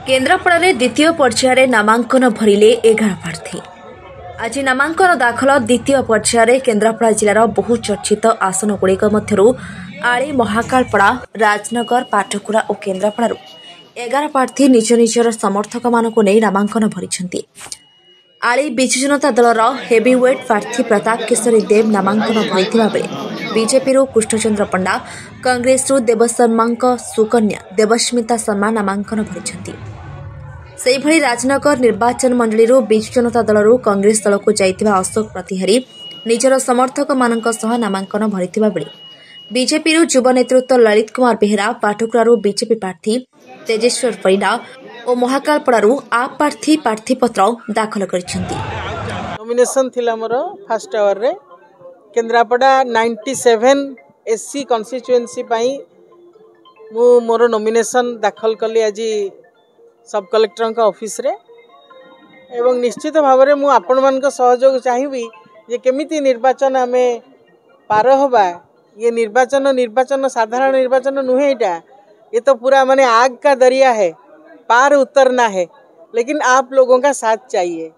केन्द्रापड़ारे द्वितीय पर्यायर नामांकन भरिले 11 प्रार्थी। आज नामांकन दाखल द्वितीय पर्यायर केन्द्रापड़ा जिलार बहु चर्चित आसनगुड़िक मध्यरु आली, महाकालपड़ा, राजनगर, पाटकुरा और केन्द्रापड़ारू 11 प्रार्थी निज निजर समर्थक मानक नहीं नामांकन भरिछन्ति। आली विजु जनता दलर हेवीवेट प्रार्थी प्रताप केशरी देव नामांकन भरिथिबा बेले बीजेपी कृष्णचंद्र पंडा, कांग्रेस देवशर्मा सुकन्या देवस्मिता शर्मा नामांकन भरिछन्ति। सेहिभଳି राजनगर निर्वाचन मंडली विजु जनता दलर कांग्रेस दल को जाइतिबा अशोक प्रतिहारी निजर समर्थक मानक सह नामांकन भरिथिबा बेले बीजेपी युव नेतृत्व ललित कुमार बेहेरा, पाटकुरारू बीजेपी प्रार्थी तेजेश्वर परिडा और महाकालपड़ारू आप प्रार्थी प्रार्थीपत्र दाखल करिसेंति। नॉमिनेशन थिला मोर फर्स्ट आवर रे केन्द्रापड़ा 97 एससी कॉन्स्टिट्यूएंसी पाई मु मोर नॉमिनेशन दाखल कली आज सब कलेक्टर का ऑफिस रे एवं निश्चित भाव में मु आपण मान सहयोग चाहिए जे केमिति निर्वाचन आमे पार होबा। ये निर्वाचन साधारण निर्वाचन नुहे, ये तो पूरा माने आग का दरिया है, पार उतरना है, लेकिन आप लोगों का साथ चाहिए।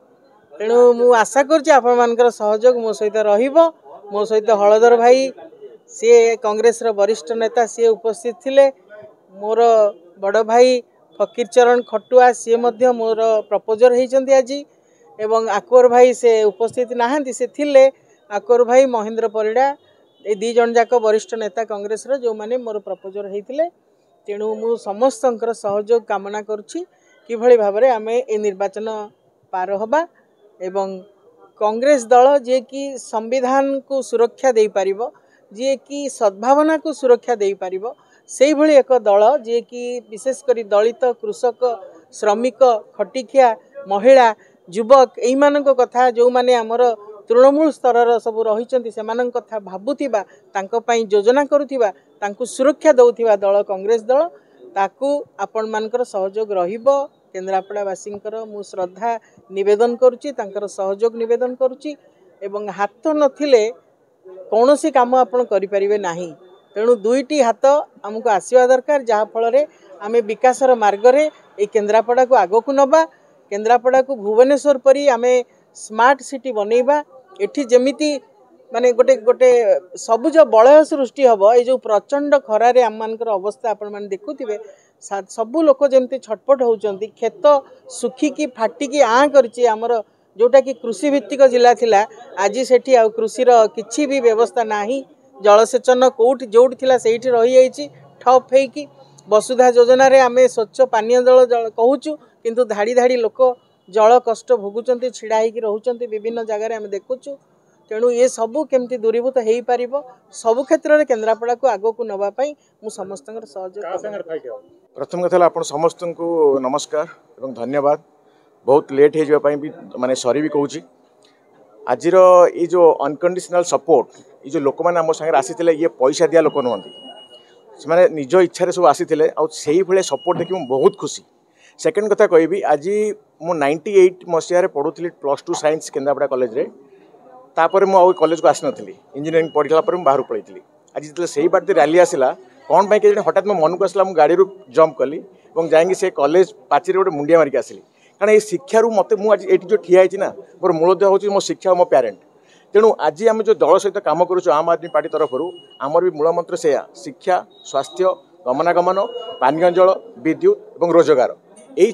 तेणु मु आशा करुच्ची आपण मानकर सहयोग मो सहित रहिबो। मो सहित हलधर भाई सी कांग्रेस वरिष्ठ नेता सी उपस्थित थिले, मोर बड़ भाई फकीर चरण खटुआ सी मोर प्रपोजर होती आज, एवं आकुर भाई से उपस्थित नहांती से थिले। आकुर भाई महेंद्र परिडा ये दी जन जाक वरिष्ठ नेता कांग्रेस जो माने मोर प्रपोजर होते। तेणु मु समस्त सहयोग कामना करुच्ची किभली भाव में आमे ए निर्वाचन पार होबा एवं कांग्रेस दल जे कि संविधान को सुरक्षा दे पारिबो, जे कि सद्भावना को सुरक्षा दे पारिबो, से भली एक दल जे कि विशेषकर दलित, कृषक, श्रमिक, खटिखिया, महिला, युवक यही मानक कथा जो माने आमर तृणमूल स्तर सब रही से कथा भाबुथिबा, तांको पई योजना करुथिबा, तांको सुरक्षा दउथिबा दल कांग्रेस दल, ताकू आपण मानकर सहयोग रहिबो। केन्द्रापड़ावासींकर मु श्रद्धा निवेदन करुच्ची, तांकर सहयोग निवेदन करुच्ची एवं हाथ नथिले कौनसी काम आपण करि परिबे नाही। तेणु दुईटी हाथ आमको आसवा दरकार, जहाँ फल आमे विकासर मार्ग रे ए केन्द्रापड़ा को आगो को नबा। केन्द्रापड़ा को भुवनेश्वर परी आमे स्मार्ट सिटी बनैबा। एठी जेमिति माने गोटे गोटे सबुज बलय सृष्टि हम। ये जो प्रचंड खरारे आम मानकर अवस्था आपण माने देखुथिबे, सबु लोक जेमती छटपट होउचंती, खेत सुखिकी फाटिकी आँ करछि। आमर जोटा कि कृषि भित्तिक जिला थिला, आज सेठी आ कृषिर किछि भी व्यवस्था नाही। जलसेचन कोउठ जोउठ थिला सेठी रही जाइछि ठप हेकी। वसुधा योजना रे आमे स्वच्छ पानीय जल कहूचु, किंतु धाड़ी धाड़ी लोक जल कष्ट भोगुचंती, छिड़ा होइकी रहउचंती विभिन्न जगह आमे देखुचु। तेणु ये सबू केमती दूरीभूत हो पारिबो, सबु क्षेत्र में केन्द्रापड़ा को आगो को नबा पई मु समस्त सहयोग। प्रथम कथा आप समस्त को नमस्कार एवं धन्यवाद। बहुत लेट हो जावाई भी माने सॉरी भी कहूँ। आज ये जो अनकंडीशनल सपोर्ट, ये जो लोक मैंने आम सागर आसी ये पैसा दिया लोक नुहति, से निज इच्छा सब आसी भाई सपोर्ट देखिए बहुत खुशी। सेकेंड कथा कहबी, आज मु 98 मसीह पढ़ुली +2 साइंस केन्द्रापड़ा कॉलेज रे। तापर मु कॉलेज को आसी नी, इंजीनियरिंग पढ़ला बाहर पलैली। आज जो से बाटे रैली आसला कौन पाई के हठात मो मन को आसला, गाड़ी जंप कली और जाइए से कॉलेज पाचेरी गोटे मुंडिया मारिक आसली। कारण ये शिक्षार मत मुझे ये जो ठिया ना, मोर मूलदेह हूँ मो शिक्षा और मो पेरेन्ट। तेणु आज आम जो दल सहित कम करुँ आम आदमी पार्टी तरफ आमर भी मूल मंत्र से शिक्षा, स्वास्थ्य, गमनागमन, पानीय जल, विद्युत और रोजगार, यही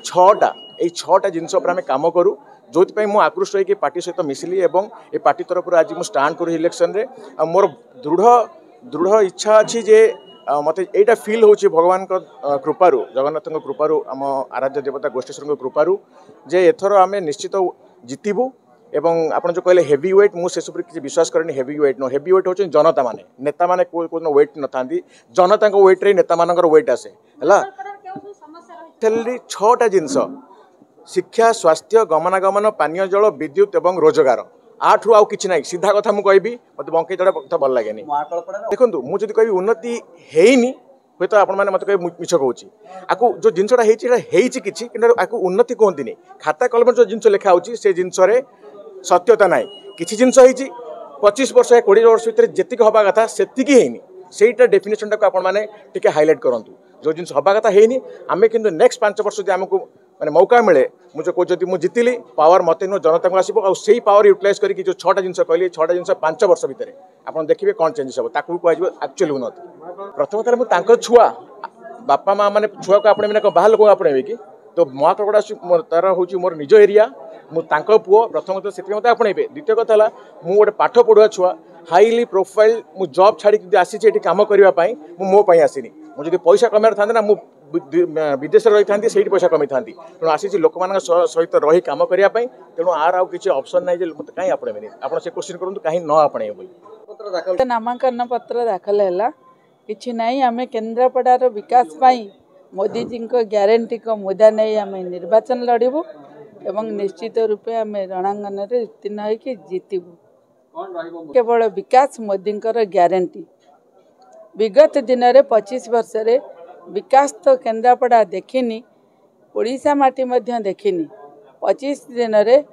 छटा जिनस आम कम करूँ। जो मु आकृष्ट होकर पार्टी सहित मिसिली और ये पार्टी तरफ आज मुझे स्टाण करूँ इलेक्शन रे। मोर दृढ़ इच्छा अच्छी जे मत यहाँ फिल हो भगवान कृपारू, जगन्नाथ कृपारू, आम आराध्य देवता गोष्ठेश्वर कृपारू जे एथर आम निश्चित जितबू। एवं आप जो कहले हेवी वेट, मुझे सब किसी विश्वास करें। Heavy weight no, heavy weight होचे जनता माने, नेता माने को वेट न था, जनता वेट रे नेता मानकर वेट आसे है। 6टा जिनस शिक्षा, स्वास्थ्य, गमनागमन, पानीय जल, विद्युत एवं रोजगार, आठू आउ कि ना। सीधा कथा मुझे कहबी, मत बंकई चढ़ा कथा भल लगे। देखो मुझे कह उन्नति है हूँ तो आपण मैंने मत कह मिछ कहूँ। आपको जो जिनसा कि उन्नति कहती, खाता कलम जो जिन लिखा हो जिनस सत्यता ना। कि जिनस 25 वर्ष या 20 वर्ष भर जी हवा कथा से डेफिनेशन टाक आप हाइलाइट करूँ। जो जिन हवा कथा है आम कि नेक्स्ट 5 वर्ष आमको माने मौका मिले मुझे कहती मुझे जितली पावर मत नुह जनता को आसो और से पावर यूटिलाइज करके जो 6टा जिन कहली 6टा जिन 5 वर्ष भितर आप देखिए कौन चेंजेस हम ताकू कह एक्चुअली उन्नति प्रथम मुझे छुआ बापा माँ मैंने छुआ को आपणे बाहर लोक आपणे कि तो महाप्रगड़ा तार हूँ मोर निज एरिया मुझे पुओ प्रथम से मत आपणे द्वितीय कथा मुझे गोटे पाठ पढ़ुआ छुआ हाईली प्रोफाइल मु जॉब छाड़ी आसी कम करने मोपाई आसनी मुझे पैसा कमार था ना विदेश रही था से पैसा कमी था तेणु आसी लोक मान सहित रही कम करने तेणु आर आउ किसी ऑप्शन ना मत कहीं आपणे आप क्वेश्चन करूँ कहीं न आपणे बोली नामांकन पत्र दाखल है कि नहीं आम केन्द्रापड़ार विकास मोदी जी ग्यारंटी को मुद्दा नहीं आम निर्वाचन लड़बू एवं निश्चित रूपे आम रणांगन में उत्तीर्ण होकर जीतबू केवल विकास मोदी ग्यारंटी विगत दिन में 25 वर्ष रे विकास तो केन्द्रापड़ा देखिनी ओडिशा माटी मध्य देखिनी 25 दिन में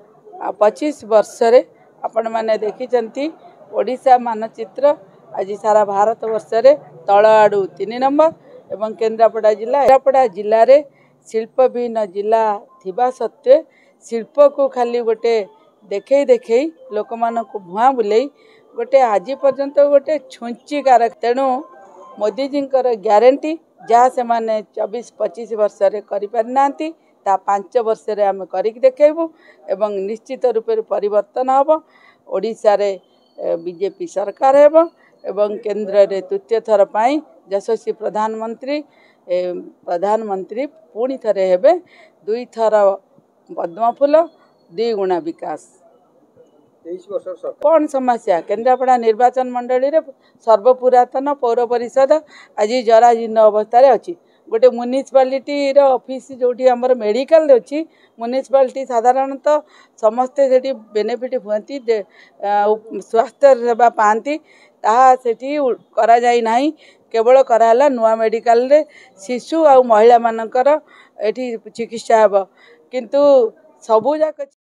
25 वर्ष रे आपण मैंने देखी ओडिशा मानचित्र आज सारा भारत वर्ष रे तल आड़ू 3 नंबर एवं केन्द्रापड़ा जिले में शिल्पविहीन जिला थिबा सत्वे शिल्प को खाली गोटे देखे लोक मान भुआ बुले गोटे आज पर्यंत गोटे छुंची कारक तेणु मोदी जी ग्यारंटी जहाँ से माने 24-25 वर्ष करना 5 वर्ष आम कर देखू एवं निश्चित रूप परिवर्तन हम ओडिशा रे बीजेपी सरकार है एवं केंद्र रे तृतीय थर पाई यशस्वी प्रधानमंत्री पुणी थे हेबे 2 थर पद्मफूल 2 गुणा विकास 23 वर्ष कौन समस्या केन्द्रापड़ा निर्वाचन मंडली रे सर्वपुरातन पौर परिषद आज जराजीर्ण अवस्था अच्छी गोटे म्युनिसिपालिटी ऑफिस जोटी आमर मेडिकल अच्छी म्युनिसिपालिटी साधारणतः समस्ते से बेनिफिट हुंती स्वास्थ्य सेवा पाती ताहा सेठी करा जाई नाही केवल कराला नुआ मेडिकल रे शिशु आ महिला मानकर एठी चिकित्सा हेब किंतु सबू जाक